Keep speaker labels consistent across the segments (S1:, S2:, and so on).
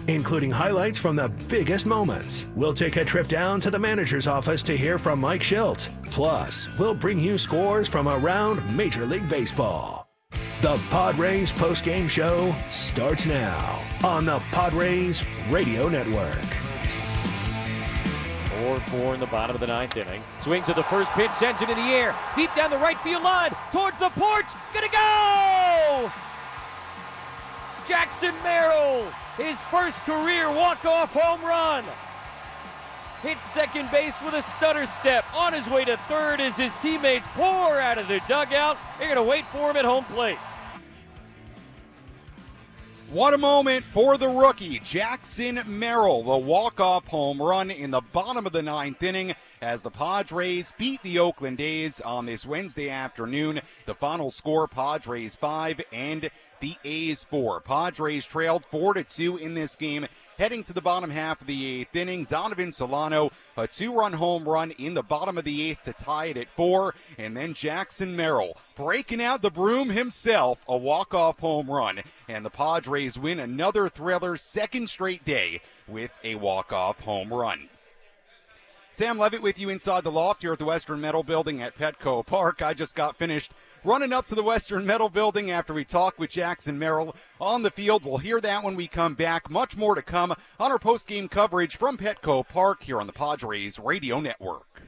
S1: including highlights from the biggest moments. We'll take a trip down to the manager's office to hear from Mike Shildt. Plus, we'll bring you scores from around Major League Baseball. The Padres postgame show starts now on the Padres Radio Network.
S2: 4-4 in the bottom of the ninth inning. Swings at the first pitch, sends it in the air. Deep down the right field line, towards the porch, gonna go! Jackson Merrill, his first career walk-off home run. Hits second base with a stutter step. On his way to third as his teammates pour out of the dugout. They're gonna wait for him at home plate.
S3: What a moment for the rookie, Jackson Merrill, the walk-off home run in the bottom of the ninth inning as the Padres beat the Oakland A's on this Wednesday afternoon. The final score, Padres 5 and the A's 4. Padres trailed 4-2 in this game. Heading to the bottom half of the eighth inning, Donovan Solano, a two-run home run in the bottom of the eighth to tie it at 4. And then Jackson Merrill breaking out the broom himself, a walk-off home run. And the Padres win another thriller, second straight day with a walk-off home run. Sam Levitt with you inside the loft here at the Western Metal Building at Petco Park. I just got finished running up to the Western Metal Building after we talked with Jackson Merrill on the field. We'll hear that when we come back. Much more to come on our post-game coverage from Petco Park here on the Padres Radio Network.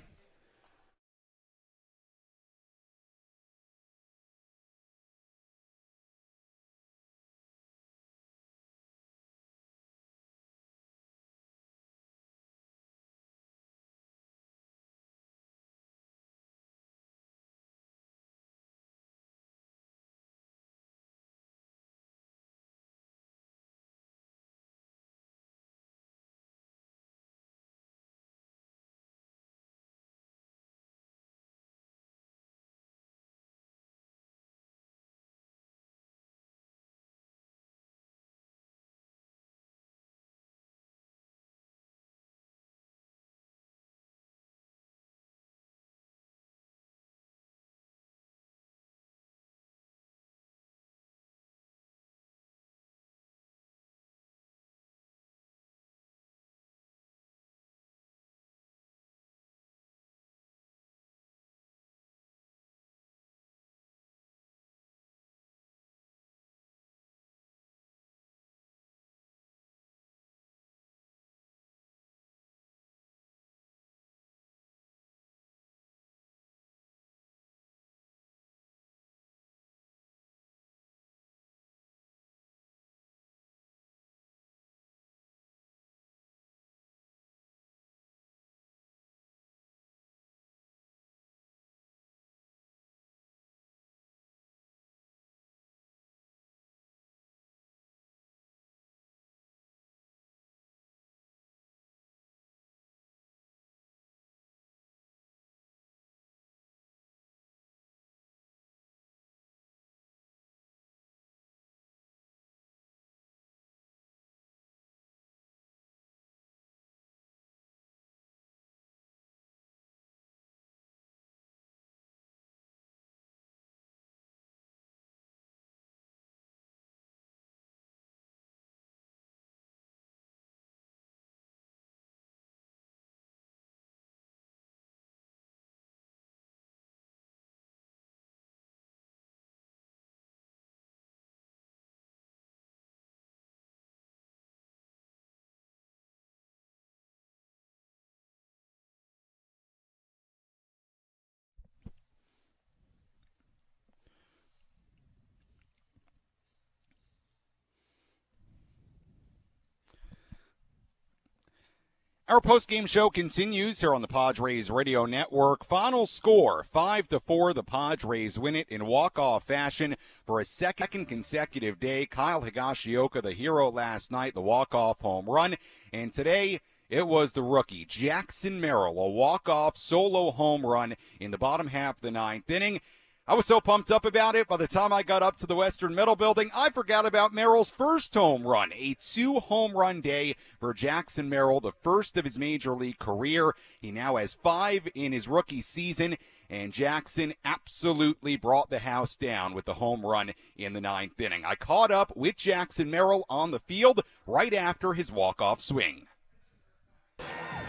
S3: Our post-game show continues here on the Padres Radio Network. Final score, 5-4. The Padres win it in walk-off fashion for a second consecutive day. Kyle Higashioka, the hero last night, the walk-off home run. And today, it was the rookie, Jackson Merrill, a walk-off solo home run in the bottom half of the ninth inning. I was so pumped up about it, by the time I got up to the Western Metal Building, I forgot about Merrill's first home run. A 2-home-run day for Jackson Merrill, the first of his major league career. He now has 5 in his rookie season, and Jackson absolutely brought the house down with the home run in the 9th inning. I caught up with Jackson Merrill on the field right after his walk-off swing.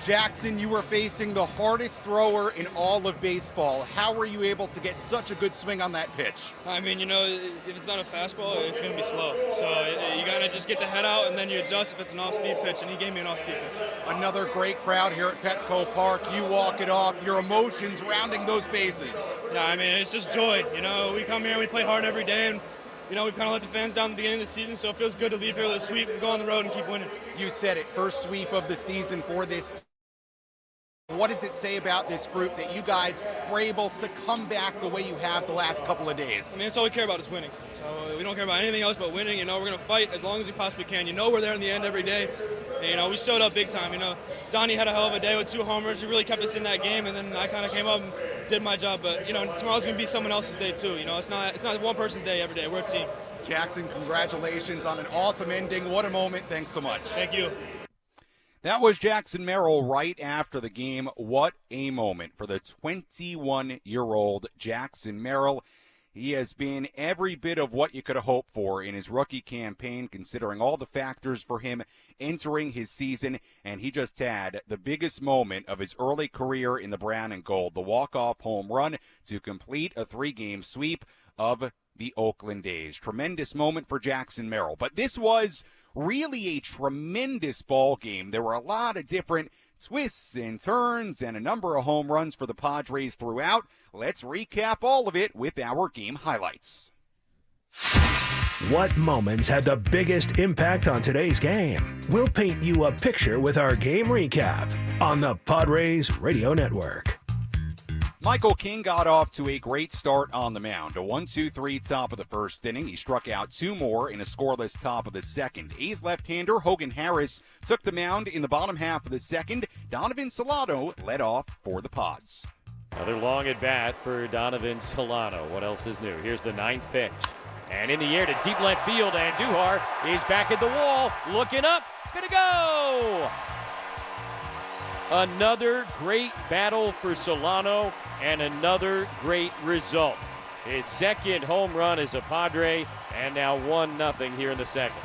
S3: Jackson, you were facing the hardest thrower in all of baseball. How were you able to get such a good swing on that pitch?
S4: I mean, if it's not a fastball, it's going to be slow. So you got to just get the head out, and then you adjust if it's an off-speed pitch, and he gave me an off-speed pitch.
S3: Another great crowd here at Petco Park. You walk it off, your emotions rounding those bases.
S4: Yeah, I mean, it's just joy. We come here and we play hard every day, and we've kind of let the fans down at the beginning of the season, so it feels good to leave here with a sweep and go on the road and keep winning.
S3: You said it, first sweep of the season for this team. What does it say about this group that you guys were able to come back the way you have the last couple of days?
S4: I mean, that's all we care about is winning. So we don't care about anything else but winning. We're going to fight as long as we possibly can. We're there in the end every day. And, we showed up big time. Donnie had a hell of a day with 2 homers. He really kept us in that game, and then I kind of came up and did my job. But, tomorrow's going to be someone else's day too. It's not one person's day every day. We're a team.
S3: Jackson, congratulations on an awesome ending. What a moment. Thanks so much.
S4: Thank you.
S3: That was Jackson Merrill right after the game. What a moment for the 21-year-old Jackson Merrill. He has been every bit of what you could have hoped for in his rookie campaign, considering all the factors for him entering his season, and he just had the biggest moment of his early career in the brown and gold, the walk-off home run to complete a 3-game sweep of the Oakland A's. Tremendous moment for Jackson Merrill. But this was really a tremendous ball game. There were a lot of different twists and turns and a number of home runs for the Padres throughout. Let's recap all of it with our game highlights.
S1: What moments had the biggest impact on today's game? We'll paint you a picture with our game recap on the Padres Radio Network.
S3: Michael King got off to a great start on the mound. A 1-2-3 top of the first inning. He struck out 2 more in a scoreless top of the second. A's left-hander Hogan Harris took the mound in the bottom half of the second. Donovan Solano led off for the Pods.
S2: Another long at bat for Donovan Solano. What else is new? Here's the 9th pitch. And in the air to deep left field, and Duhar is back at the wall, looking up, gonna go! Another great battle for Solano and another great result. His second home run as a Padre, and now 1-0 here in the second.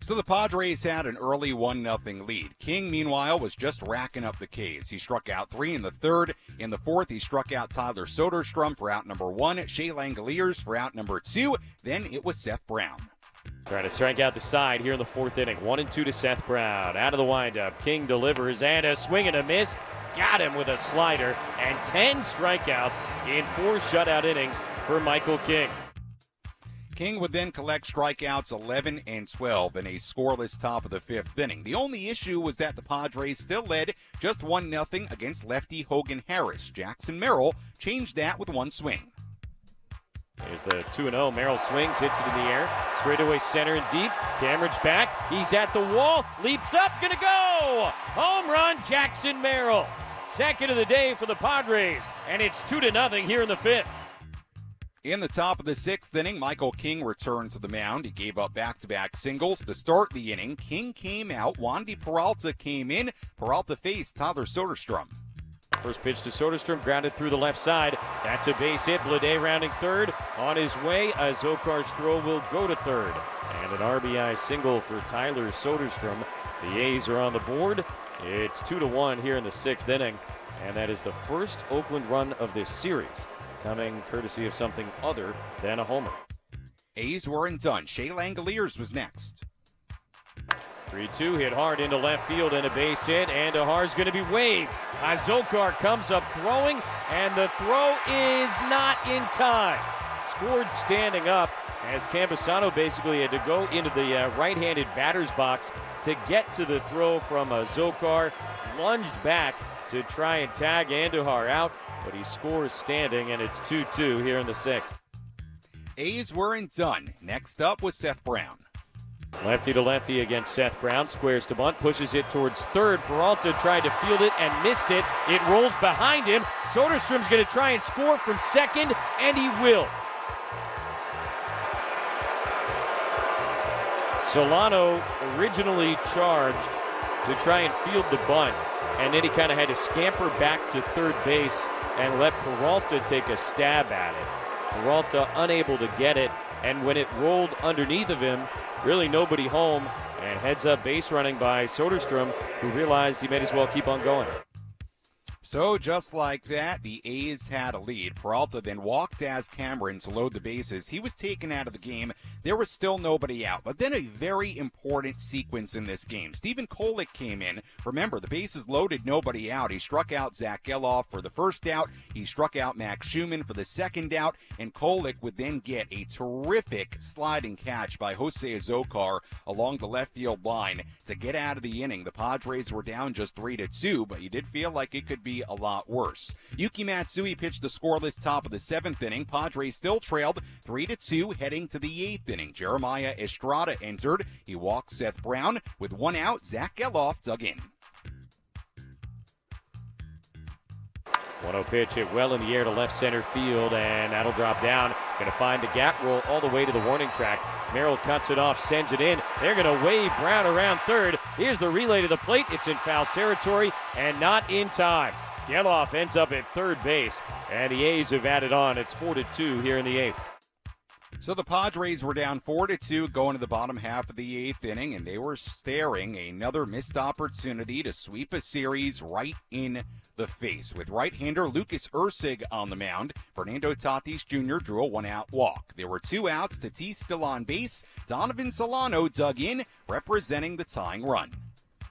S3: So the Padres had an early 1-0 lead. King, meanwhile, was just racking up the Ks. He struck out 3 in the third. In the fourth, he struck out Tyler Soderstrom for out number 1, Shea Langoliers for out number 2. Then it was Seth Brown.
S2: Trying to strike out the side here in the 4th inning. 1-2 to Seth Brown. Out of the windup, King delivers, and a swing and a miss. Got him with a slider, and 10 strikeouts in 4 shutout innings for Michael King.
S3: King would then collect strikeouts 11 and 12 in a scoreless top of the 5th inning. The only issue was that the Padres still led just 1-0 against lefty Hogan Harris. Jackson Merrill changed that with 1 swing.
S2: Here's the 2-0. Merrill swings, hits it in the air. Straightaway center and deep. Cameron's back. He's at the wall. Leaps up. Gonna go! Home run, Jackson Merrill. Second of the day for the Padres. And it's 2-0 here in the 5th.
S3: In the top of the 6th inning, Michael King returned to the mound. He gave up back-to-back singles to start the inning. King came out. Wandy Peralta came in. Peralta faced Tyler Soderstrom.
S2: First pitch to Soderstrom, grounded through the left side. That's a base hit. Blade rounding third. On his way, Zokar's throw will go to third. And an RBI single for Tyler Soderstrom. The A's are on the board. It's 2-1 here in the 6th inning. And that is the first Oakland run of this series, coming courtesy of something other than a homer.
S3: A's weren't done. Shea Langoliers was next.
S2: 3-2 hit hard into left field and a base hit, and Ahar's going to be waved. Zokar comes up throwing, and the throw is not in time. Scored standing up as Campusano basically had to go into the right-handed batter's box to get to the throw from Zokar. Lunged back to try and tag Andujar out, but he scores standing, and it's 2-2 here in the 6th.
S3: A's weren't done. Next up was Seth Brown.
S2: Lefty to lefty against Seth Brown. Squares to bunt, pushes it towards third. Peralta tried to field it and missed it. It rolls behind him. Soderstrom's going to try and score from second, and he will. Solano originally charged to try and field the bunt, and then he kind of had to scamper back to third base and let Peralta take a stab at it. Peralta unable to get it, and when it rolled underneath of him, really nobody home, and heads up base running by Soderstrom, who realized he might as well keep on going.
S3: So just like that, the A's had a lead. Peralta then walked as Cameron to load the bases. He was taken out of the game. There was still nobody out. But then a very important sequence in this game. Stephen Kolek came in. Remember, the bases loaded, nobody out. He struck out Zach Geloff for the first out. He struck out Max Schumann for the second out. And Kolek would then get a terrific sliding catch by Jose Azocar along the left field line to get out of the inning. The Padres were down just 3-2, but you did feel like it could be a lot worse. Yuki Matsui pitched the scoreless top of the 7th inning. Padres still trailed 3-2 heading to the 8th inning. Jeremiah Estrada entered. He walked Seth Brown. With one out, Zach Geloff dug in.
S2: 1-0 pitch hit well in the air to left center field, and that'll drop down. Going to find the gap roll all the way to the warning track. Merrill cuts it off, sends it in. They're going to wave Brown around third. Here's the relay to the plate. It's in foul territory and not in time. Geloff ends up at third base, and the A's have added on. It's 4-2 here in the 8th.
S3: So the Padres were down 4-2 going to the bottom half of the 8th inning, and they were staring another missed opportunity to sweep a series right in the face. With right-hander Lucas Erceg on the mound, Fernando Tatis Jr. drew a one-out walk. There were 2 outs, Tatis still on base. Donovan Solano dug in, representing the tying run.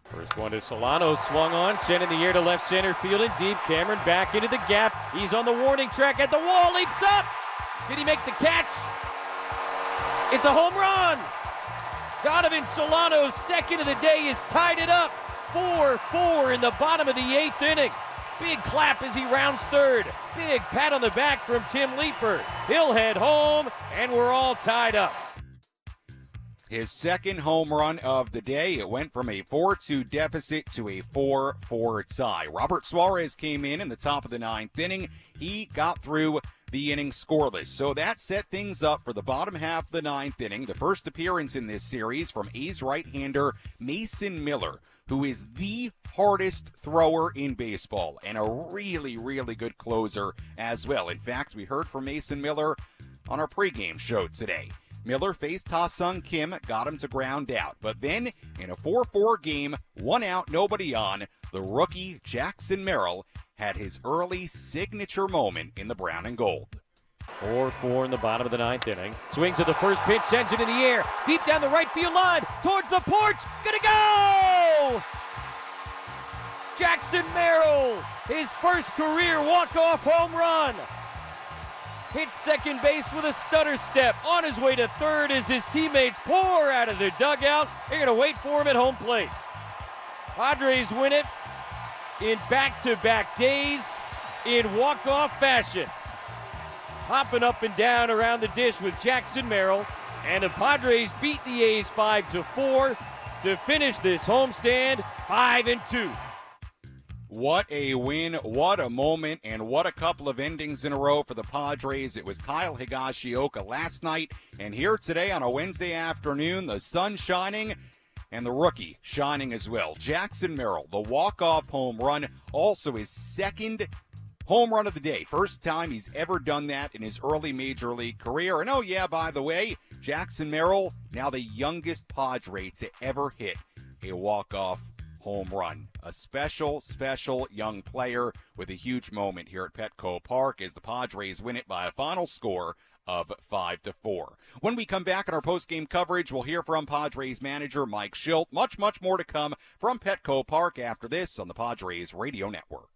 S2: First one to Solano, swung on, sent in the air to left center field and deep. Cameron back into the gap. He's on the warning track at the wall, leaps up. Did he make the catch? It's a home run. Donovan Solano's second of the day has tied it up. 4-4 in the bottom of the 8th inning. Big clap as he rounds third. Big pat on the back from Tim Leeper. He'll head home, and we're all tied up.
S3: His second home run of the day. It went from a 4-2 deficit to a 4-4 tie. Robert Suarez came in the top of the 9th inning. He got through the inning scoreless. So that set things up for the bottom half of the 9th inning. The first appearance in this series from A's right-hander Mason Miller, who is the hardest thrower in baseball and a really, really good closer as well. In fact, we heard from Mason Miller on our pregame show today. Miller faced Ha-Sung Kim, got him to ground out. But then, in a 4-4 game, 1 out, nobody on, the rookie Jackson Merrill had his early signature moment in the brown and gold.
S2: 4-4 in the bottom of the 9th inning. Swings at the first pitch, sends it in the air. Deep down the right field line, towards the porch, gonna go! Jackson Merrill, his first career walk-off home run. Hits second base with a stutter step. On his way to third as his teammates pour out of their dugout. They're going to wait for him at home plate. Padres win it in back-to-back days in walk-off fashion. Hopping up and down around the dish with Jackson Merrill. And the Padres beat the A's 5-4 to finish this homestand 5-2.
S3: What a win, what a moment, and what a couple of endings in a row for the Padres. It was Kyle Higashioka last night, and here today on a Wednesday afternoon, the sun shining and the rookie shining as well. Jackson Merrill, the walk-off home run, also his second home run of the day. First time he's ever done that in his early major league career. And oh yeah, by the way, Jackson Merrill, now the youngest Padre to ever hit a walk-off home run. A special, special young player with a huge moment here at Petco Park as the Padres win it by a final score of 5-4. When we come back in our post-game coverage, we'll hear from Padres manager Mike Shildt. Much, much more to come from Petco Park after this on the Padres Radio Network.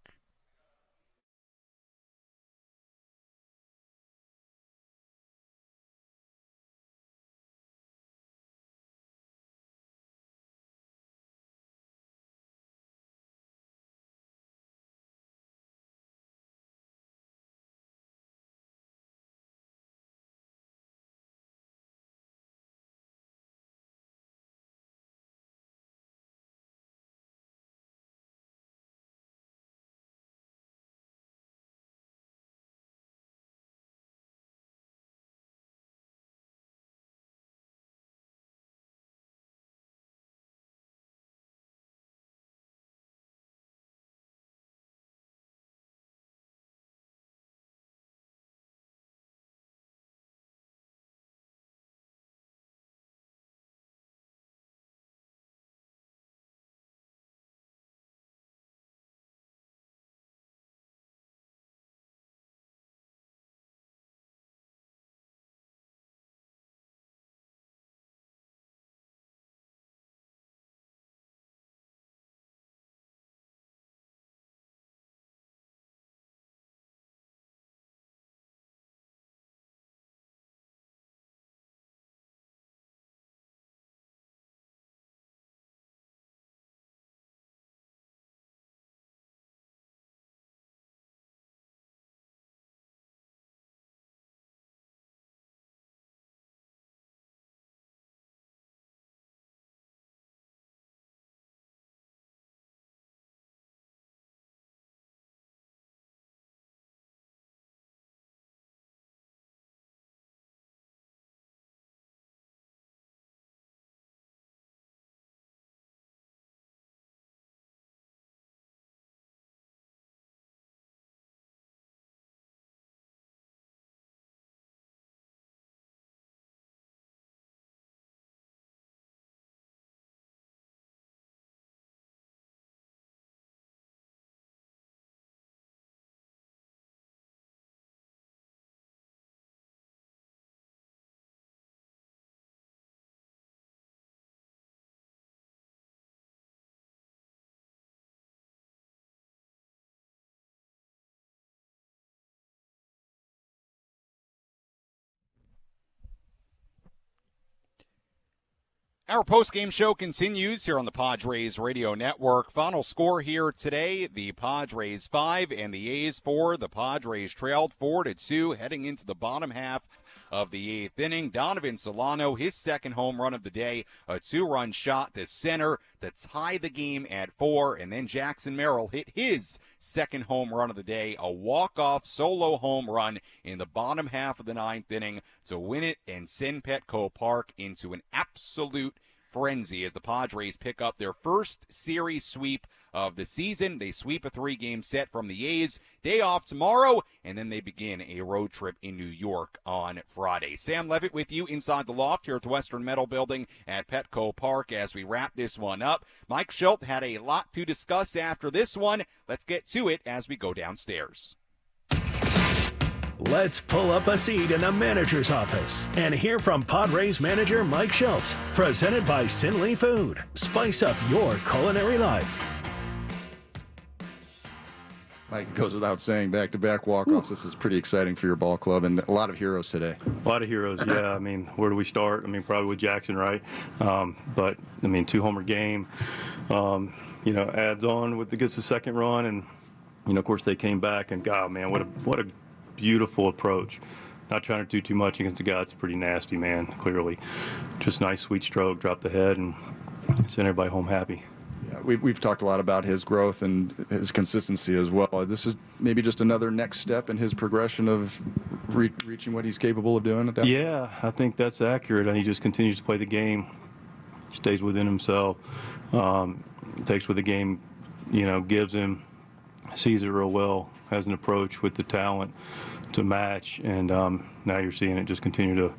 S3: Our post-game show continues here on the Padres Radio Network. Final score here today, the Padres 5 and the A's 4. The Padres trailed 4-2 heading into the bottom half of the 8th inning. Donovan Solano, his second home run of the day, a 2-run shot to center to tie the game at 4. And then Jackson Merrill hit his second home run of the day, a walk-off solo home run in the bottom half of the 9th inning to win it and send Petco Park into an absolute frenzy as the Padres pick up their first series sweep of the season. They sweep a 3-game set from the A's. Day off tomorrow, and then they begin a road trip in New York on Friday. Sam Levitt with you inside the loft here at the Western Metal Building at Petco Park as we wrap this one up. Mike Shildt had a lot to discuss after this one. Let's get to it as we go downstairs.
S1: Let's pull up a seat in the manager's office and hear from Padres manager Mike Shildt. Presented by Sinley Food. Spice up your culinary life.
S5: Mike, it goes without saying, back-to-back walk-offs. This is pretty exciting for your ball club, and a lot of heroes today.
S6: A lot of heroes, yeah. I mean, where do we start? I mean, probably with Jackson, right? But, I mean, 2-homer game, adds on with gets the second run, and, of course, they came back, and, God, man, what a beautiful approach. Not trying to do too much against a guy that's pretty nasty, man, clearly. Just nice, sweet stroke, drop the head, and send everybody home happy.
S5: Yeah, we've talked a lot about his growth and his consistency as well. This is maybe just another next step in his progression of reaching what he's capable of doing at that point.
S6: Yeah, I think that's accurate. And he just continues to play the game, stays within himself, takes what the game, gives him, sees it real well, has an approach with the talent to match, and now you're seeing it just continue to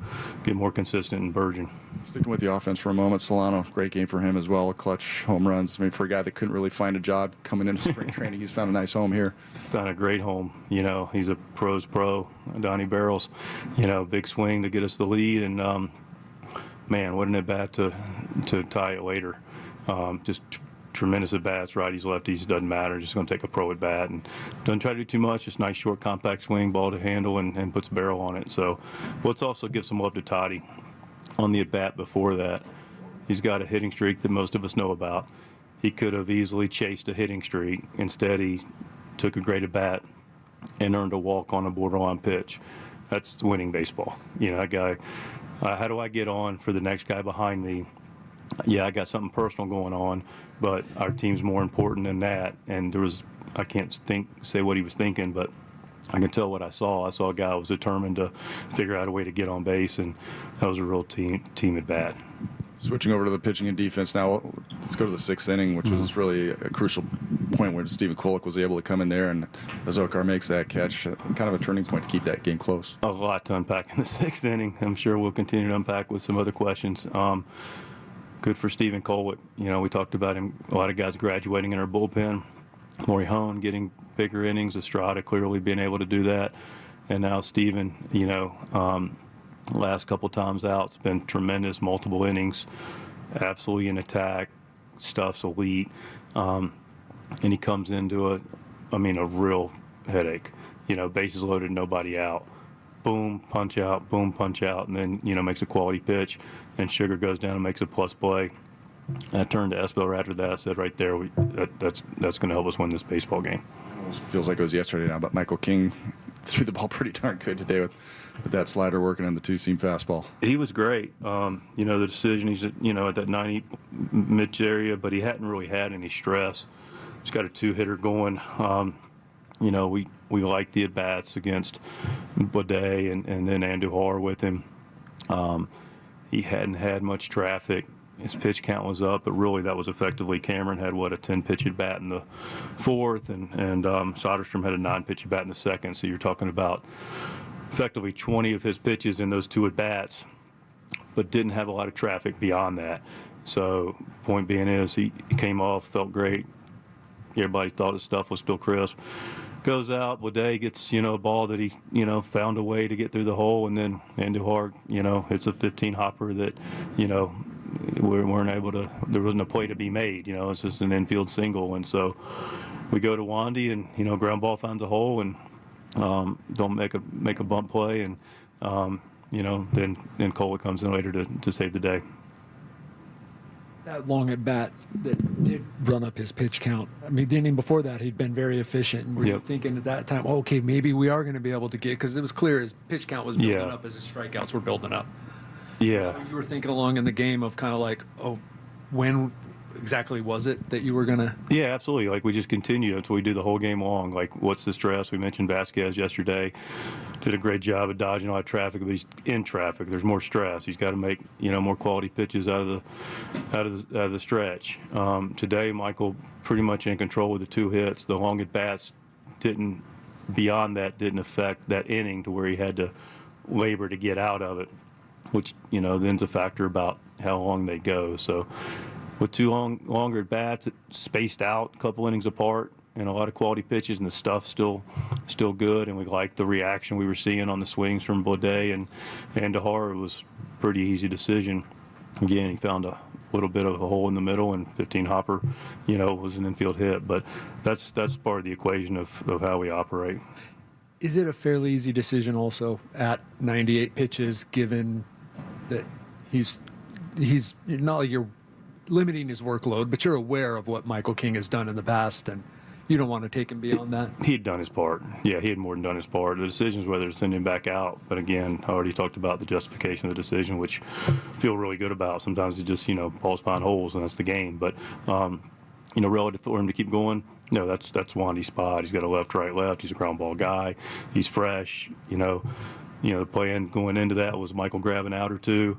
S6: get more consistent and burgeon.
S5: Sticking with the offense for a moment, Solano, great game for him as well, clutch home runs. I mean, for a guy that couldn't really find a job coming into spring training, he's found a nice home here.
S6: Found a great home. He's a pro's pro. Donnie Barrels, big swing to get us the lead, and man, wasn't it bad to tie it later. Just tremendous at bats, righties, lefties, doesn't matter. Just going to take a pro at bat and doesn't try to do too much. Just nice, short, compact swing, ball to handle, and puts barrel on it. So let's also give some love to Toddy on the at bat before that. He's got a hitting streak that most of us know about. He could have easily chased a hitting streak. Instead, he took a great at bat and earned a walk on a borderline pitch. That's winning baseball. That guy, how do I get on for the next guy behind me? Yeah, I got something personal going on, but our team's more important than that. And I can't say what he was thinking, but I can tell what I saw. I saw a guy who was determined to figure out a way to get on base, and that was a real team at bat.
S5: Switching over to the pitching and defense now, let's go to the 6th inning, which was really a crucial point where Stephen Kolek was able to come in there, and Azokar makes that catch, kind of a turning point to keep that game close.
S6: A lot to unpack in the 6th inning. I'm sure we'll continue to unpack with some other questions. Good for Stephen Kolek. We talked about him, a lot of guys graduating in our bullpen. Maury Hone getting bigger innings, Estrada clearly being able to do that. And now Stephen, last couple times out, it's been tremendous, multiple innings, absolutely in attack, stuff's elite. And he comes into a real headache. Bases loaded, nobody out. Boom, punch out, and then, makes a quality pitch, and Sugar goes down and makes a plus play. And I turned to Espo after that, said right there, that's going to help us win this baseball game.
S5: Almost feels like it was yesterday now, but Michael King threw the ball pretty darn good today with that slider working on the 2-seam fastball.
S6: He was great. The decision, he's at that 90 mid area, but he hadn't really had any stress. He's got a 2-hitter going. We like the at-bats against Baudet and then Andujar with him. He hadn't had much traffic. His pitch count was up, but really that was effectively Cameron had, a 10-pitch at-bat in the 4th, and Soderstrom had a 9-pitch at-bat in the 2nd. So you're talking about effectively 20 of his pitches in those 2 at-bats, but didn't have a lot of traffic beyond that. So point being is he came off, felt great. Everybody thought his stuff was still crisp. Goes out, Baudet gets, a ball that he, found a way to get through the hole, and then Andujar, it's a 15-hopper that, we weren't able to, there wasn't a play to be made, it's just an infield single. And so we go to Wandy, and, ground ball finds a hole, and don't make a bump play, and, then Kolek comes in later to save the day.
S7: that long at bat that did run up his pitch count. I mean, the inning before that, he'd been very efficient. And were you thinking at that time, okay, maybe we are going to be able to get, because it was clear his pitch count was building up as his strikeouts were building up.
S6: Yeah.
S7: You were thinking along in the game of kind of like, oh, when exactly was it that you were going to?
S6: Yeah, absolutely. Like, we just continued until we do the whole game long. Like, what's the stress? We mentioned Vasquez yesterday. Did a great job of dodging a lot of traffic, but he's in traffic. There's more stress. He's got to make, more quality pitches out of the stretch. Today, Michael pretty much in control with the 2 hits. The long at bats didn't affect that inning to where he had to labor to get out of it, which, then's a factor about how long they go. So with 2 longer at bats, spaced out a couple innings apart, and a lot of quality pitches, and the stuff's still good, and we liked the reaction we were seeing on the swings from Blade and DeHar. It was a pretty easy decision. Again, he found a little bit of a hole in the middle, and 15 hopper, was an infield hit. But that's part of the equation of how we operate.
S7: Is it a fairly easy decision also at 98 pitches, given that he's not like you're limiting his workload, but you're aware of what Michael King has done in the past, and you don't want to take him beyond that?
S6: He had done his part. Yeah, he had more than done his part. The decision is whether to send him back out. But again, I already talked about the justification of the decision, which I feel really good about. Sometimes it just, balls find holes, and that's the game. But, relative for him to keep going, no, that's Wandy's spot. He's got a left, right, left. He's a ground ball guy. He's fresh. The plan going into that was Michael grab an out or 2,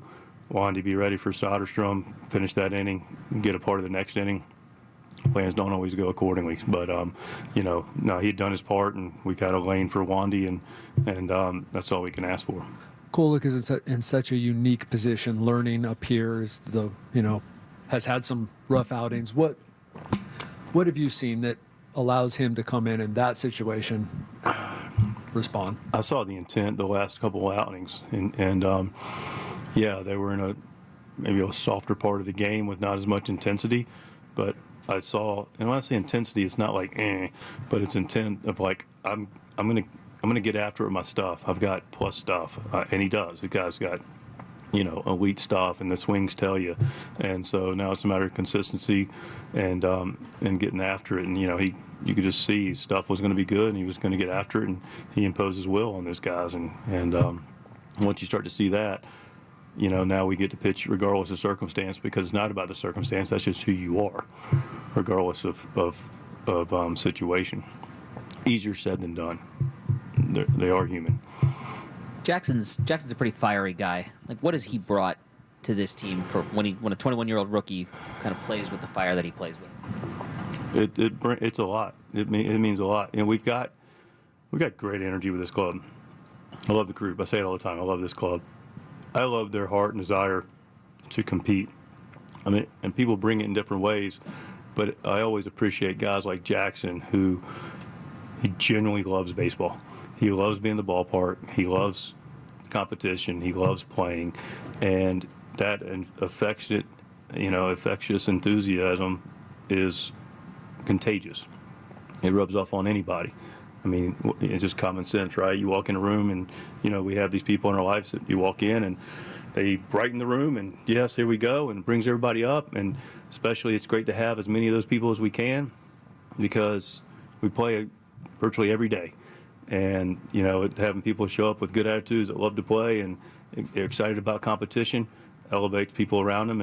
S6: Wandy be ready for Soderstrom, finish that inning, get a part of the next inning. Plans don't always go accordingly, but no, he'd done his part, and we got a lane for Wandy, and that's all we can ask for.
S7: Kolek is in such a unique position, learning up here, has had some rough outings. What have you seen that allows him to come in that situation, respond?
S6: I saw the intent the last couple of outings, and they were in maybe a softer part of the game with not as much intensity, but I saw, and when I say intensity, it's not like but it's intent of like I'm gonna get after it with my stuff. I've got plus stuff, and he does. The guy's got elite stuff, and the swings tell you. And so now it's a matter of consistency and getting after it. And you could just see his stuff was going to be good, and he was going to get after it, and he imposed his will on those guys. And once you start to see that, now we get to pitch regardless of circumstance, because it's not about the circumstance. That's just who you are, regardless of situation. Easier said than done. They are human.
S8: Jackson's a pretty fiery guy. Like, what has he brought to this team for when a 21-year-old rookie kind of plays with the fire that he plays with?
S6: It's a lot. It means a lot. And we got great energy with this club. I love the group. I say it all the time. I love this club. I love their heart and desire to compete. I mean, and people bring it in different ways, but I always appreciate guys like Jackson, who he genuinely loves baseball. He loves being in the ballpark. He loves competition. He loves playing, and that infectious enthusiasm is contagious. It rubs off on anybody. I mean, it's just common sense, right? You walk in a room, and we have these people in our lives that you walk in, and they brighten the room, and yes, here we go, and it brings everybody up. And especially, it's great to have as many of those people as we can, because we play virtually every day. And having people show up with good attitudes that love to play and they're excited about competition elevates people around them,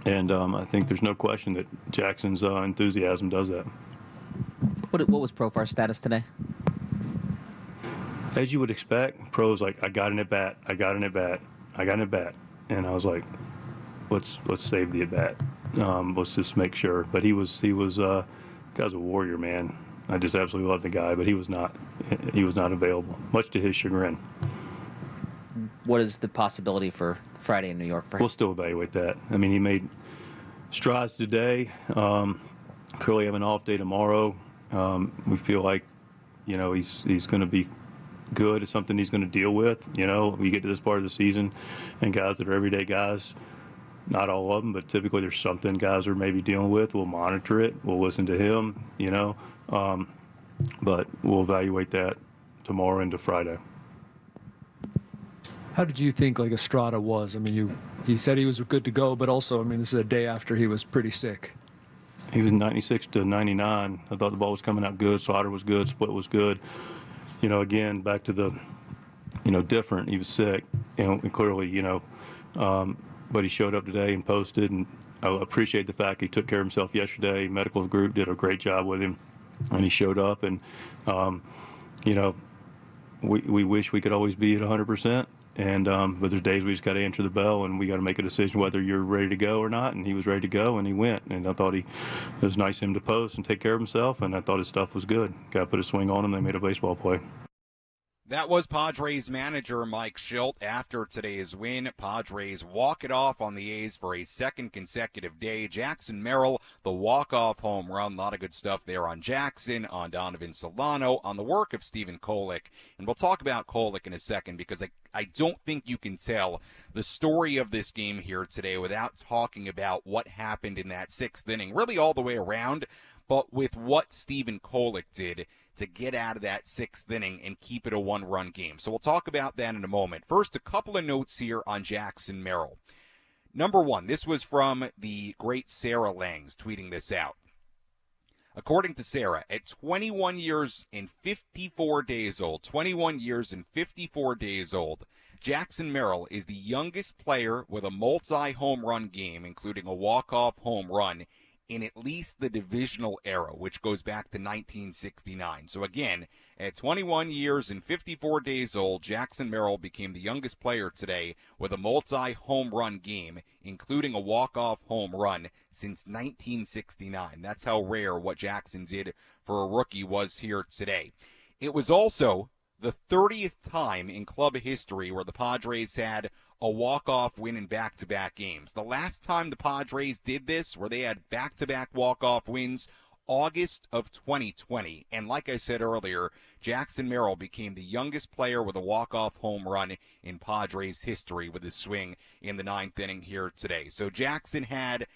S6: and I think there's no question that Jackson's enthusiasm does that.
S8: What was Profar's status today?
S6: As you would expect, Pro's like, I got an at bat, and I was like, let's save the at bat. Let's just make sure. But he was guy's a warrior, man. I just absolutely love the guy, but he was not available, much to his chagrin.
S8: What is the possibility for Friday in New York for him?
S6: We'll still evaluate that. I mean, he made strides today. Clearly have an off day tomorrow. We feel like, he's going to be good. It's something he's going to deal with. We get to this part of the season, and guys that are everyday guys, not all of them, but typically there's something guys are maybe dealing with. We'll monitor it. We'll listen to him, but we'll evaluate that tomorrow into Friday.
S7: How did you think Estrada was? I mean, he said he was good to go, but also, I mean, this is a day after he was pretty sick.
S6: He was 96 to 99. I thought the ball was coming out good. Slaughter was good. Split was good. Again, back to the, different. He was sick, and clearly, but he showed up today and posted, and I appreciate the fact he took care of himself yesterday. Medical group did a great job with him, and he showed up, and, we wish we could always be at 100%. And but there's days we just got to answer the bell, and we got to make a decision whether you're ready to go or not. And he was ready to go, and he went. And I thought it was nice of him to post and take care of himself. And I thought his stuff was good. Got to put a swing on him. They made a baseball play.
S3: That was Padres manager Mike Shildt after today's win. Padres walk it off on the A's for a second consecutive day. Jackson Merrill, the walk-off home run. A lot of good stuff there on Jackson, on Donovan Solano, on the work of Stephen Kolek. And we'll talk about Kolek in a second because I don't think you can tell the story of this game here today without talking about what happened in that sixth inning, really all the way around, but with what Stephen Kolek did to get out of that sixth inning and keep it a one-run game. So we'll talk about that in a moment. First, a couple of notes here on Jackson Merrill. Number one, this was from the great Sarah Langs tweeting this out. According to Sarah, at 21 years and 54 days old, Jackson Merrill is the youngest player with a multi-home run game, including a walk-off home run, in at least the divisional era, which goes back to 1969. So again, at 21 years and 54 days old, Jackson Merrill became the youngest player today with a multi-home run game, including a walk-off home run since 1969. That's how rare what Jackson did for a rookie was here today. It was also the 30th time in club history where the Padres had a walk-off win in back-to-back games. The last time the Padres did this, where they had back-to-back walk-off wins, August of 2020. And like I said earlier, Jackson Merrill became the youngest player with a walk-off home run in Padres history with his swing in the ninth inning here today. So Jackson had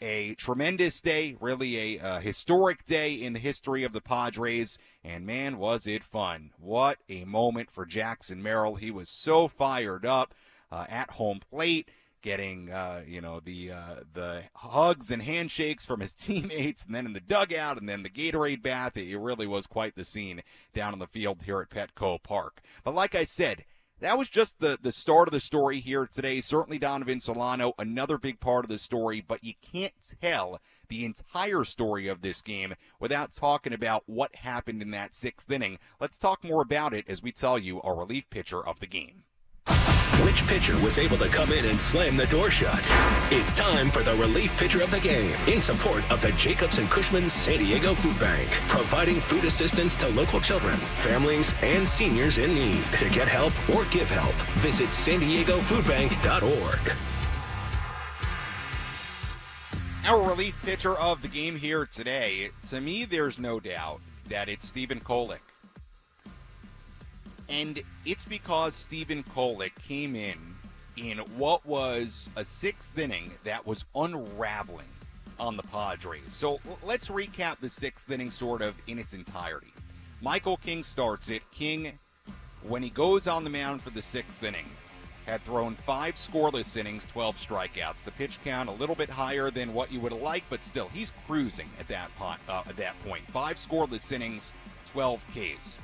S3: a tremendous day, really a historic day in the history of the Padres, and man, was it fun. What a moment for Jackson Merrill. He was so fired up at home plate, getting the hugs and handshakes from his teammates, and then in the dugout, and then the Gatorade bath. It really was quite the scene down on the field here at Petco Park. But like I said, that was just the start of the story here today. Certainly Donovan Solano, another big part of the story, but you can't tell the entire story of this game without talking about what happened in that sixth inning. Let's talk more about it as we tell you our relief pitcher of the game.
S1: Which pitcher was able to come in and slam the door shut? It's time for the relief pitcher of the game in support of the Jacobs and Cushman San Diego Food Bank, providing food assistance to local children, families, and seniors in need. To get help or give help, visit SanDiegoFoodBank.org.
S3: Our relief pitcher of the game here today, to me, there's no doubt that it's Stephen Kolek. And it's because Stephen Kolek came in what was a sixth inning that was unraveling on the Padres. So let's recap the sixth inning sort of in its entirety. Michael King starts it. King, when he goes on the mound for the sixth inning, had thrown 5 scoreless innings, 12 strikeouts. The pitch count a little bit higher than what you would like, but still, he's cruising at that point. 5 scoreless innings, 12 Ks.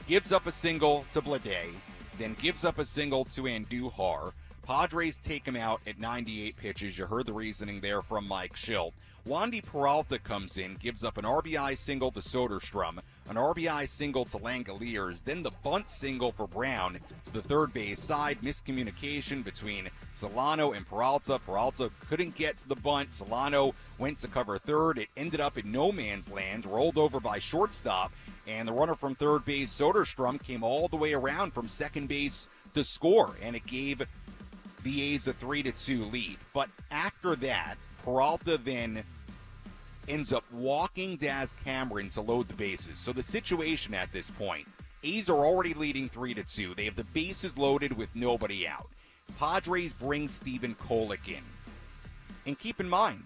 S3: Gives up a single to Blade, then gives up a single to Andujar. Padres take him out at 98 pitches. You heard the reasoning there from Mike Shildt. Wandy Peralta comes in, gives up an RBI single to Soderstrom, an RBI single to Langoliers, then the bunt single for Brown to the third base side. Miscommunication between Solano and Peralta. Peralta couldn't get to the bunt. Solano went to cover third. It ended up in no man's land, rolled over by shortstop, and the runner from third base, Soderstrom, came all the way around from second base to score, and it gave the A's a 3-2 lead. But after that, Peralta then ends up walking Daz Cameron to load the bases. So the situation at this point, A's are already leading 3-2. They have the bases loaded with nobody out. Padres bring Stephen Kolek in. And keep in mind,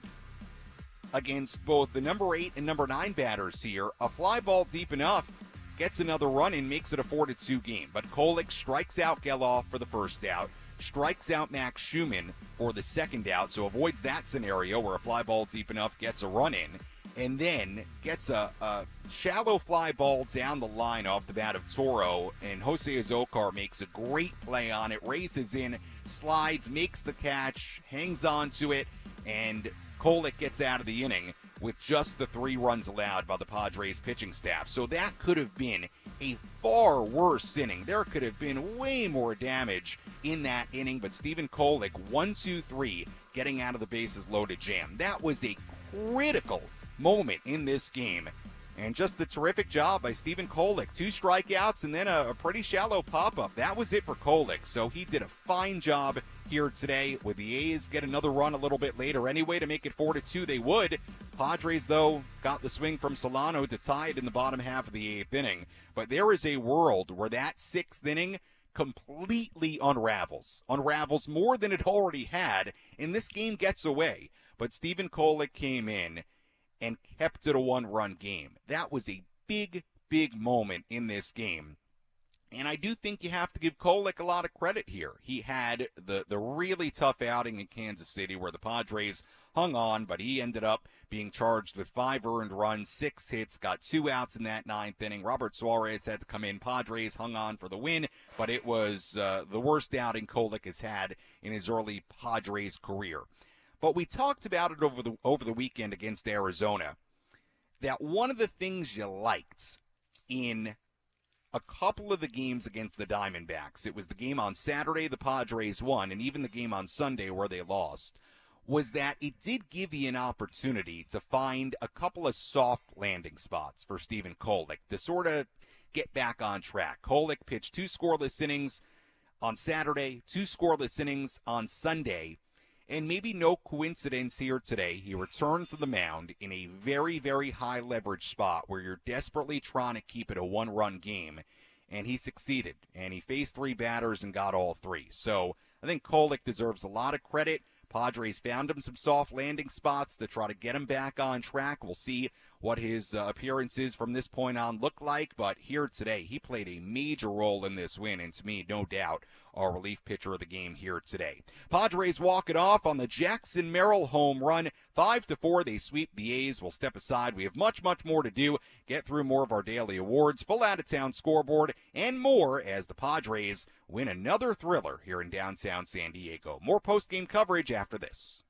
S3: against both the number 8 and number 9 batters here, a fly ball deep enough gets another run and makes it a 4-2 game. But Kolek strikes out Geloff for the first out, strikes out Max Schumann for the second out, so avoids that scenario where a fly ball deep enough gets a run in, and then gets a shallow fly ball down the line off the bat of Toro, and Jose Azocar makes a great play on it, races in, slides, makes the catch, hangs on to it, and Kolek gets out of the inning with just the 3 runs allowed by the Padres pitching staff. So that could have been a far worse inning. There could have been way more damage in that inning, but Stephen Kolek, 1-2-3, getting out of the bases loaded jam. That was a critical moment in this game. And just the terrific job by Stephen Kolek. 2 strikeouts and then a pretty shallow pop-up. That was it for Kolek. So he did a fine job here today. With the A's get another run a little bit later anyway to make it 4-2, they would. Padres, though, got the swing from Solano to tie it in the bottom half of the 8th inning. But there is a world where that 6th inning completely unravels more than it already had, and this game gets away. But Stephen Kolek came in and kept it a 1-run game. That was a big, big moment in this game. And I do think you have to give Kolek a lot of credit here. He had the really tough outing in Kansas City where the Padres hung on, but he ended up being charged with 5 earned runs, 6 hits, got 2 outs in that 9th inning. Robert Suarez had to come in. Padres hung on for the win, but it was the worst outing Kolek has had in his early Padres career. But we talked about it over the weekend against Arizona, that one of the things you liked in a couple of the games against the Diamondbacks, it was the game on Saturday the Padres won, and even the game on Sunday where they lost, was that it did give you an opportunity to find a couple of soft landing spots for Stephen Kolek to sort of get back on track. Kolek pitched 2 scoreless innings on Saturday, 2 scoreless innings on Sunday. And maybe no coincidence here today, he returned to the mound in a very, very high leverage spot where you're desperately trying to keep it a 1-run game. And he succeeded. And he faced 3 batters and got all 3. So I think Kolek deserves a lot of credit. Padres found him some soft landing spots to try to get him back on track. We'll see what his appearances from this point on look like. But here today, he played a major role in this win. And to me, no doubt, our relief pitcher of the game here today. Padres walk it off on the Jackson Merrill home run. 5-4, they sweep the A's. We'll step aside. We have much, much more to do. Get through more of our daily awards, full out-of-town scoreboard, and more as the Padres win another thriller here in downtown San Diego. More post-game coverage after this.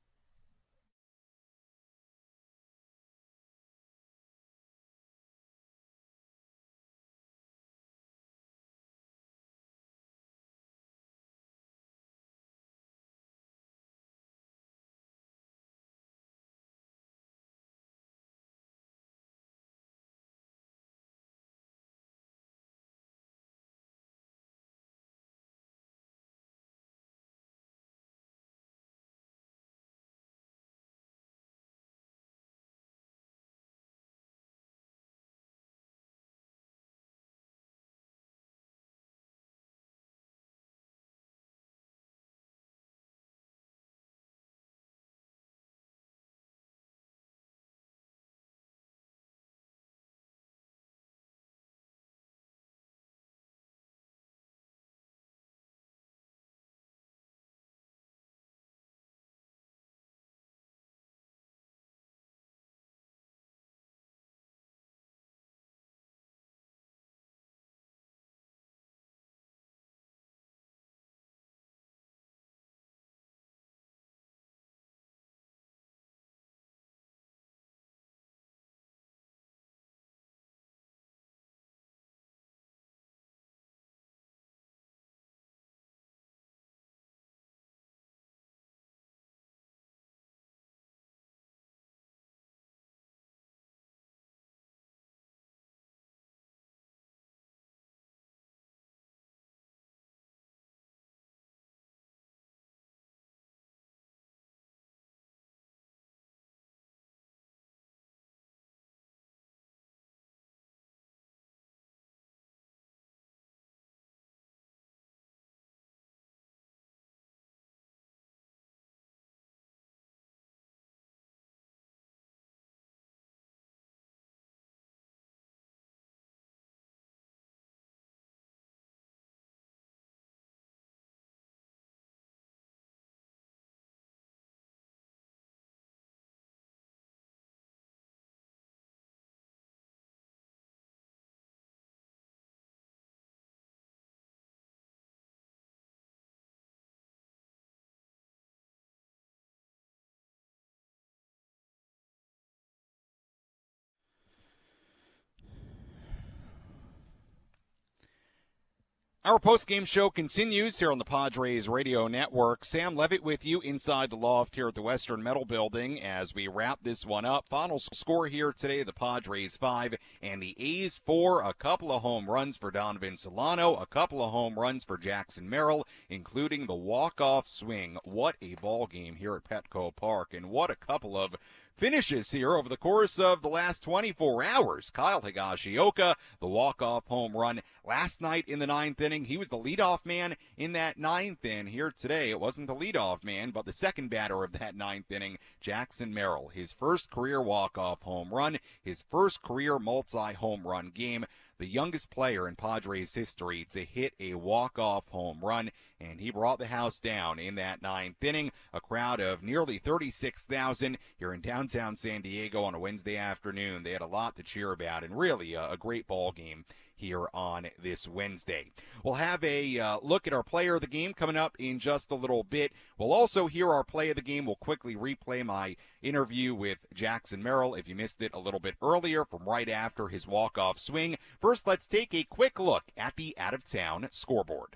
S3: Our post-game show continues here on the Padres Radio Network. Sam Levitt with you inside the loft here at the Western Metal Building as we wrap this one up. Final score here today, the Padres 5 and the A's 4. A couple of home runs for Donovan Solano, a couple of home runs for Jackson Merrill, including the walk-off swing. What a ball game here at Petco Park, and what a couple of finishes here over the course of the last 24 hours. Kyle Higashioka, the walk-off home run last night in the ninth inning. He was the leadoff man in that ninth inning. Here today, it wasn't the leadoff man, but the second batter of that ninth inning, Jackson Merrill. His first career walk-off home run, his first career multi-home run game. The youngest player in Padres history to hit a walk-off home run, and he brought the house down in that ninth inning. A crowd of nearly 36,000 here in downtown San Diego on a Wednesday afternoon. They had a lot to cheer about, and really a great ball game here on this Wednesday. We'll have a look at our player of the game coming up in just a little bit. We'll also hear our play of the game. We'll quickly replay my interview with Jackson Merrill if you missed it a little bit earlier from right after his walk-off swing. First, let's take a quick look at the out-of-town scoreboard.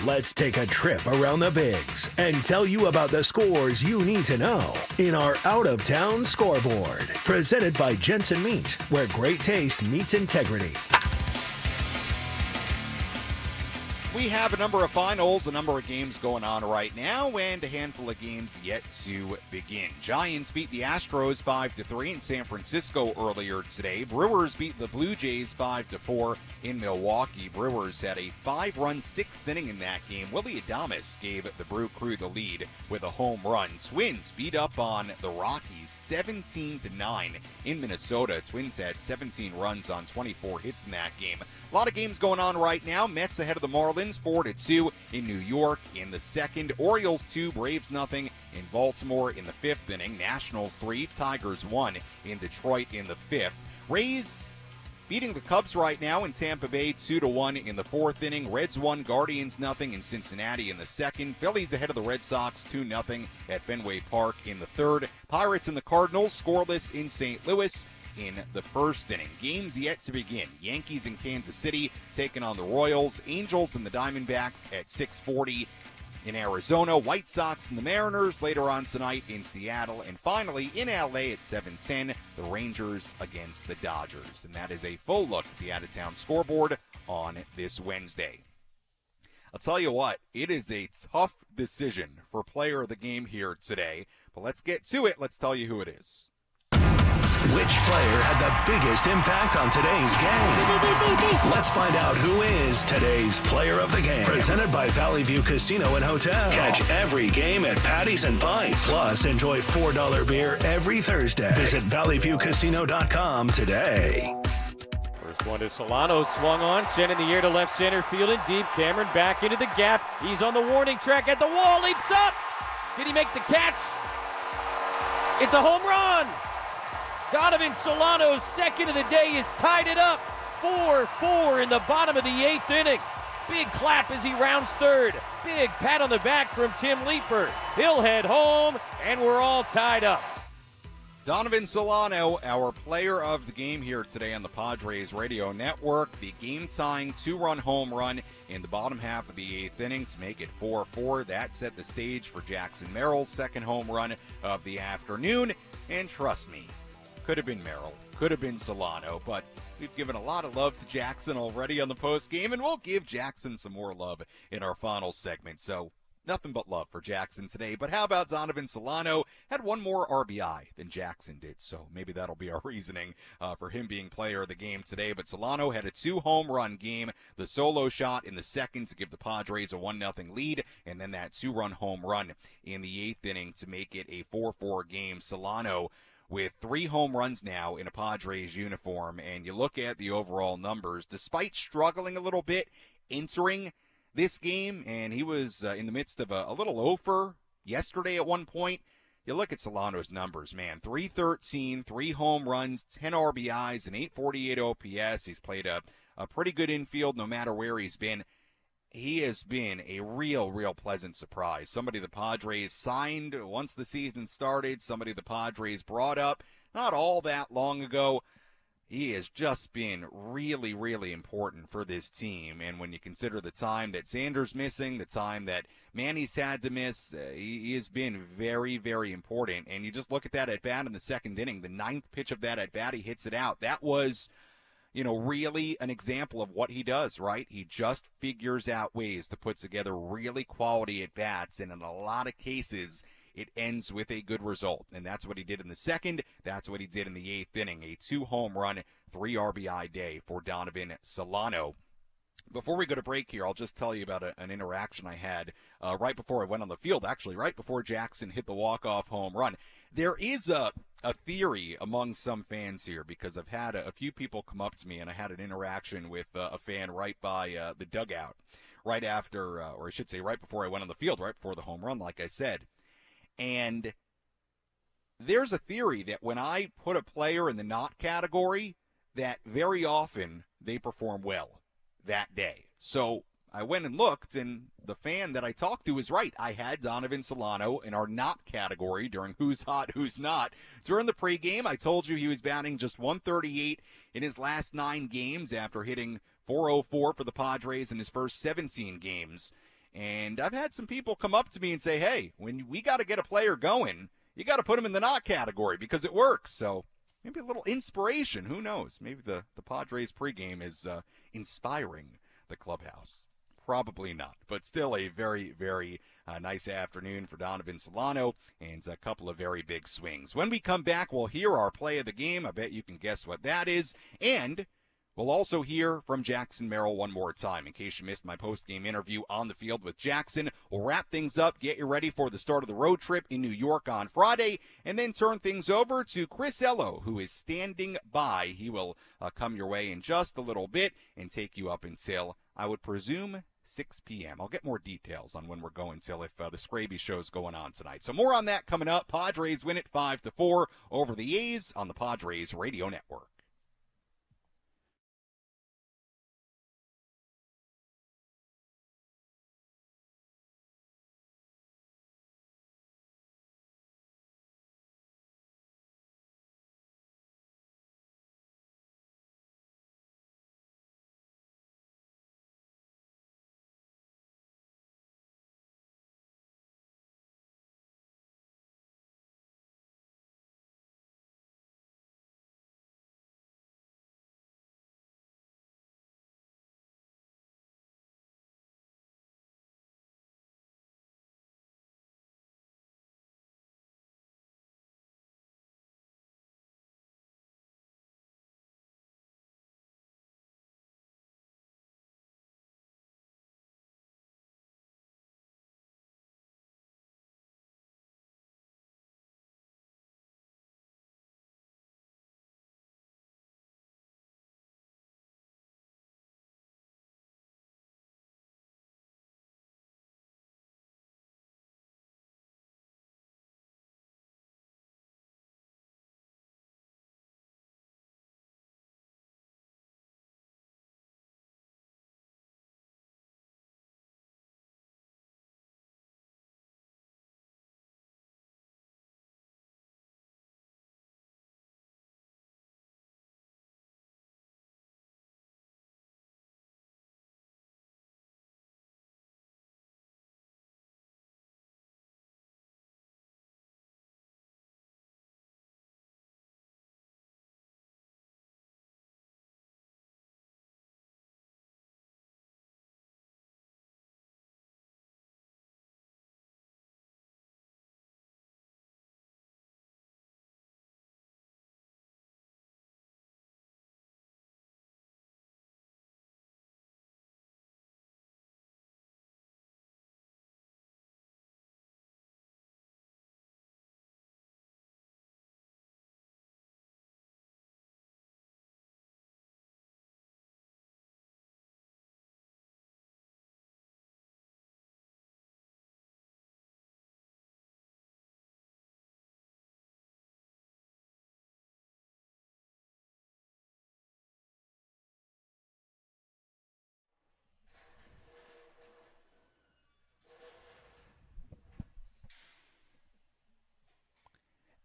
S1: Let's take a trip around the Bigs and tell you about the scores you need to know in our out-of-town scoreboard. Presented by Jensen Meat, where great taste meets integrity.
S3: We have a number of finals, a number of games going on right now, and a handful of games yet to begin. Giants beat the Astros 5-3 in San Francisco earlier today. Brewers beat the Blue Jays 5-4 in Milwaukee. Brewers had a 5-run sixth inning in that game. Willie Adames gave the Brew Crew the lead with a home run. Twins beat up on the Rockies 17-9 in Minnesota. Twins had 17 runs on 24 hits in that game. A lot of games going on right now. Mets ahead of the Marlins 4-2 in New York in the second. Orioles 2, Braves nothing in Baltimore in the fifth inning. Nationals 3, Tigers 1 in Detroit in the fifth. Rays beating the Cubs right now in Tampa Bay 2-1 in the fourth inning. Reds 1, Guardians nothing in Cincinnati in the second. Phillies ahead of the Red Sox 2-0 at Fenway Park in the third. Pirates and the Cardinals scoreless in St. Louis in the first inning. Games yet to begin. Yankees in Kansas City taking on the Royals. Angels and the Diamondbacks at 6:40 in Arizona. White Sox and the Mariners later on tonight in Seattle. And finally in LA at 7:10, the Rangers against the Dodgers. And that is a full look at the out-of-town scoreboard on this Wednesday. I'll tell you what, it is a tough decision for player of the game here today. But let's get to it. Let's tell you who it is.
S1: Which player had the biggest impact on today's game? Let's find out who is today's player of the game. Presented by Valley View Casino and Hotel. Catch every game at Patties and Pints. Plus, enjoy $4 beer every Thursday. Visit valleyviewcasino.com today.
S2: First one to Solano, swung on, sent in the air to left center field and deep. Cameron back into the gap. He's on the warning track at the wall, leaps up. Did he make the catch? It's a home run. Donovan Solano's second of the day has tied it up. 4-4 in the bottom of the eighth inning. Big clap as he rounds third. Big pat on the back from Tim Leeper. He'll head home, and we're all tied up.
S3: Donovan Solano, our player of the game here today on the Padres Radio Network. The game-tying two-run home run in the bottom half of the eighth inning to make it 4-4. That set the stage for Jackson Merrill's second home run of the afternoon. And trust me, could have been Merrill, could have been Solano, but we've given a lot of love to Jackson already on the postgame, and we'll give Jackson some more love in our final segment. So nothing but love for Jackson today. But how about Donovan Solano? Had one more RBI than Jackson did, so maybe that'll be our reasoning for him being player of the game today. But Solano had a 2-home run game, the solo shot in the second to give the Padres a 1-0 lead, and then that 2-run home run in the eighth inning to make it a 4-4 game. Solano with 3 home runs now in a Padres uniform, and you look at the overall numbers, despite struggling a little bit entering this game, and he was in the midst of a little offer yesterday at one point. You look at Solano's numbers, man. 313, 3 home runs, 10 RBIs, and 848 OPS. He's played a pretty good infield no matter where he's been. He has been a real pleasant surprise. Somebody the Padres signed once the season started, somebody the Padres brought up not all that long ago. he has just been really, really important for this team. And when you consider the time that Xander's missing, the time that Manny's had to miss, he has been very, very important. And you just look at that at-bat in the second inning, the ninth pitch of that at-bat, he hits it out. That was, really an example of what he does, right? He just figures out ways to put together really quality at-bats, and in a lot of cases, it ends with a good result. And that's what he did in the second. That's what he did in the eighth inning. A 2-home run, 3 RBI day for Donovan Solano. Before we go to break here, I'll just tell you about an interaction I had right before I went on the field, actually, right before Jackson hit the walk-off home run. There is a theory among some fans here, because I've had a few people come up to me, and I had an interaction with a fan right by the dugout right after, or I should say right before I went on the field, right before the home run, like I said. And there's a theory that when I put a player in the not category, that very often they perform well that day. So I went and looked, and the fan that I talked to was right. I had Donovan Solano in our not category during Who's Hot, Who's Not. During the pregame, I told you he was batting just 138 in his last 9 games after hitting 404 for the Padres in his first 17 games. And I've had some people come up to me and say, hey, when we got to get a player going, you got to put him in the not category because it works. So maybe a little inspiration. Who knows? Maybe the Padres pregame is inspiring the clubhouse. Probably not, but still a very, very nice afternoon for Donovan Solano and a couple of very big swings. When we come back, we'll hear our play of the game. I bet you can guess what that is. And we'll also hear from Jackson Merrill one more time. In case you missed my post-game interview on the field with Jackson, we'll wrap things up, get you ready for the start of the road trip in New York on Friday, and then turn things over to Chris Ello, who is standing by. He will come your way in just a little bit and take you up until, I would presume, 6 p.m. I'll get more details on when we're going till if the Scraby show's going on tonight. So more on that coming up. Padres win it 5-4 over the A's on the Padres Radio Network.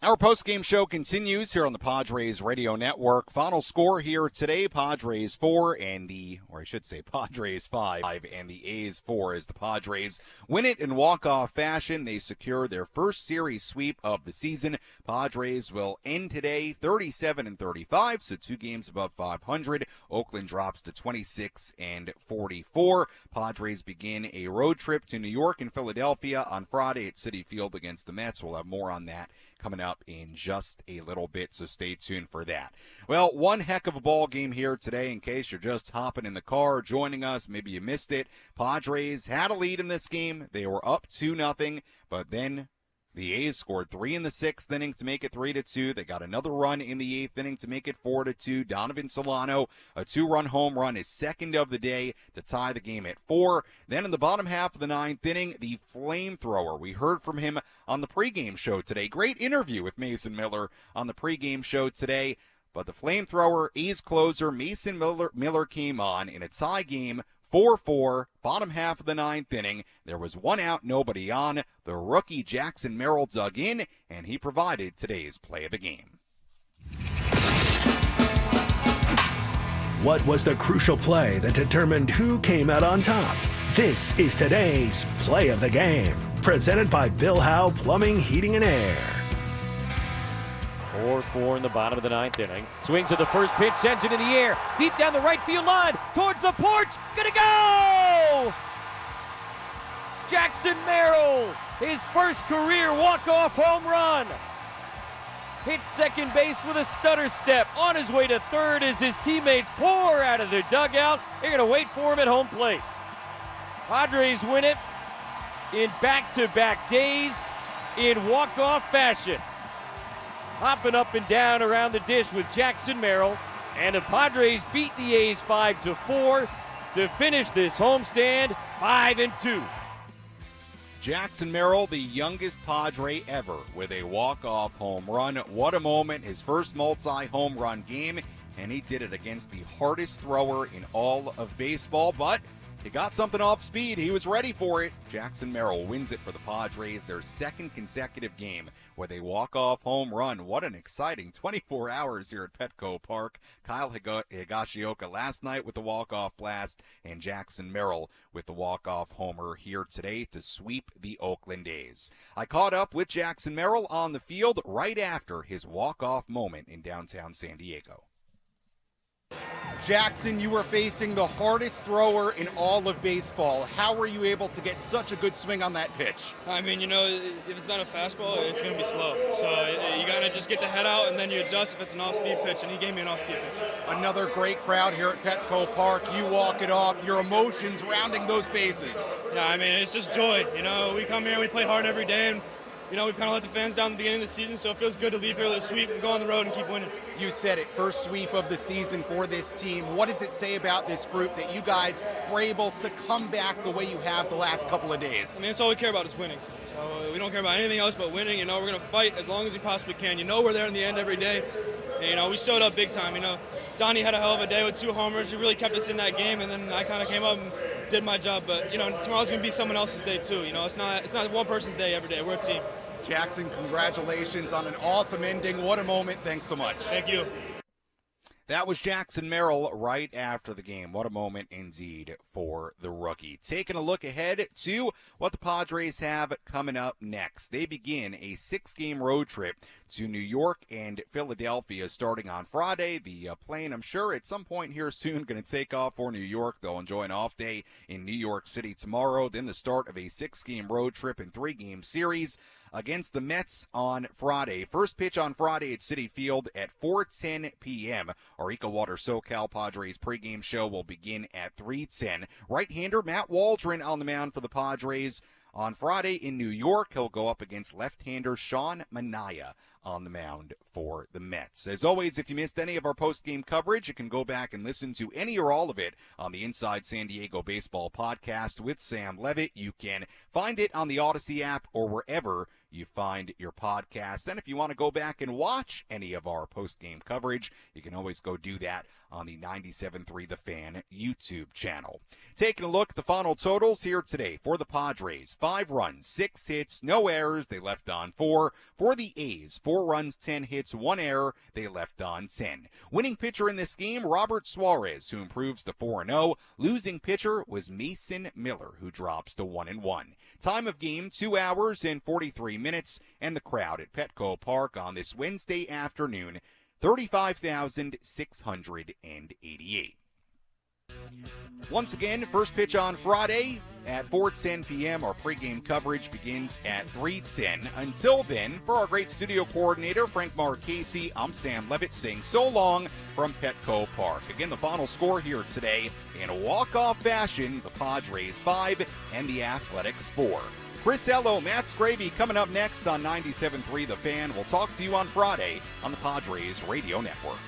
S3: Our postgame show continues here on the Padres Radio Network. Final score here today, Padres 4 and Padres 5 and the A's 4 as the Padres win it in walk-off fashion. They secure their first series sweep of the season. Padres will end today 37-35, so 2 games above 500. Oakland drops to 26-44. Padres begin a road trip to New York and Philadelphia on Friday at Citi Field against the Mets. We'll have more on that coming up in just a little bit, so stay tuned for that. Well, one heck of a ball game here today. In case you're just hopping in the car, joining us, maybe you missed it. Padres had a lead in this game. They were up 2-0, but then the A's scored 3 in the 6th inning to make it 3-2. They got another run in the 8th inning to make it 4-2. Donovan Solano, a 2-run home run, his second of the day to tie the game at 4. Then in the bottom half of the 9th inning, the flamethrower. We heard from him on the pregame show today. Great interview with Mason Miller on the pregame show today. But the flamethrower, A's closer, Mason Miller came on in a tie game, 4-4, bottom half of the 9th inning. There was 1 out, nobody on. The rookie Jackson Merrill dug in, and he provided today's play of the game.
S1: What was the crucial play that determined who came out on top? This is today's play of the game, presented by Bill Howe Plumbing, Heating, and Air.
S2: 4-4 in the bottom of the 9th inning. Swings at the first pitch, sends it in the air. Deep down the right field line, towards the porch. Gonna go! Jackson Merrill, his first career walk-off home run. Hits second base with a stutter step. On his way to third as his teammates pour out of their dugout. They're gonna wait for him at home plate. Padres win it in back-to-back days in walk-off fashion. Hopping up and down around the dish with Jackson Merrill. And the Padres beat the A's 5-4 to finish this homestand 5-2.
S3: Jackson Merrill, the youngest Padre ever with a walk-off home run. What a moment, his first multi-home run game, and he did it against the hardest thrower in all of baseball, but he got something off speed. He was ready for it. Jackson Merrill wins it for the Padres, their second consecutive game with a walk-off home run. What an exciting 24 hours here at Petco Park. Kyle Higashioka last night with the walk-off blast, and Jackson Merrill with the walk-off homer here today to sweep the Oakland A's. I caught up with Jackson Merrill on the field right after his walk-off moment in downtown San Diego.
S9: Jackson, you were facing the hardest thrower in all of baseball. How were you able to get such a good swing on that pitch?
S4: I mean, if it's not a fastball, it's going to be slow. So you got to just get the head out, and then you adjust if it's an off-speed pitch, and he gave me an off-speed pitch.
S9: Another great crowd here at Petco Park. You walk it off, your emotions rounding those bases.
S4: Yeah, I mean, it's just joy. We come here, we play hard every day, and we've kind of let the fans down at the beginning of the season, so it feels good to leave here with a sweep and go on the road and keep winning.
S9: You said it, first sweep of the season for this team. What does it say about this group that you guys were able to come back the way you have the last couple of days?
S4: I mean, that's all we care about is winning. So we don't care about anything else but winning. We're going to fight as long as we possibly can. We're there in the end every day. And, we showed up big time. Donnie had a hell of a day with 2 homers. He really kept us in that game, and then I kind of came up and did my job. But, tomorrow's going to be someone else's day too. It's not one person's day every day. We're a team.
S9: Jackson, congratulations on an awesome ending. What a moment. Thanks so much.
S4: Thank you.
S3: That was Jackson Merrill right after the game. What a moment indeed for the rookie. Taking a look ahead to what the Padres have coming up next. They begin a 6-game road trip to New York and Philadelphia starting on Friday. The plane, I'm sure, at some point here soon going to take off for New York. They'll enjoy an off day in New York City tomorrow. Then the start of a 6-game road trip and 3-game series against the Mets on Friday. First pitch on Friday at Citi Field at 4:10 p.m. Our EcoWater SoCal Padres pregame show will begin at 3:10. Right-hander Matt Waldron on the mound for the Padres. On Friday in New York, he'll go up against left-hander Sean Manaea on the mound for the Mets. As always, if you missed any of our post-game coverage, you can go back and listen to any or all of it on the Inside San Diego Baseball podcast with Sam Levitt. You can find it on the Odyssey app or wherever you find your podcast. And if you want to go back and watch any of our post-game coverage, you can always go do that on the 97.3 The Fan YouTube channel. Taking a look at the final totals here today for the Padres. 5 runs, 6 hits, no errors. They left on 4. For the A's, 4 runs, 10 hits, 1 error. They left on 10. Winning pitcher in this game, Robert Suarez, who improves to 4-0. Losing pitcher was Mason Miller, who drops to 1-1. Time of game, 2 hours and 43 minutes. And the crowd at Petco Park on this Wednesday afternoon, 35,688. Once again, first pitch on Friday at 4:10 p.m. Our pregame coverage begins at 3:10. Until then, for our great studio coordinator, Frank Marchese, I'm Sam Levitt saying so long from Petco Park. Again, the final score here today, in a walk-off fashion, the Padres 5 and the Athletics 4. Chris Ello, Matt Scraby coming up next on 97.3 The Fan. We'll talk to you on Friday on the Padres Radio Network.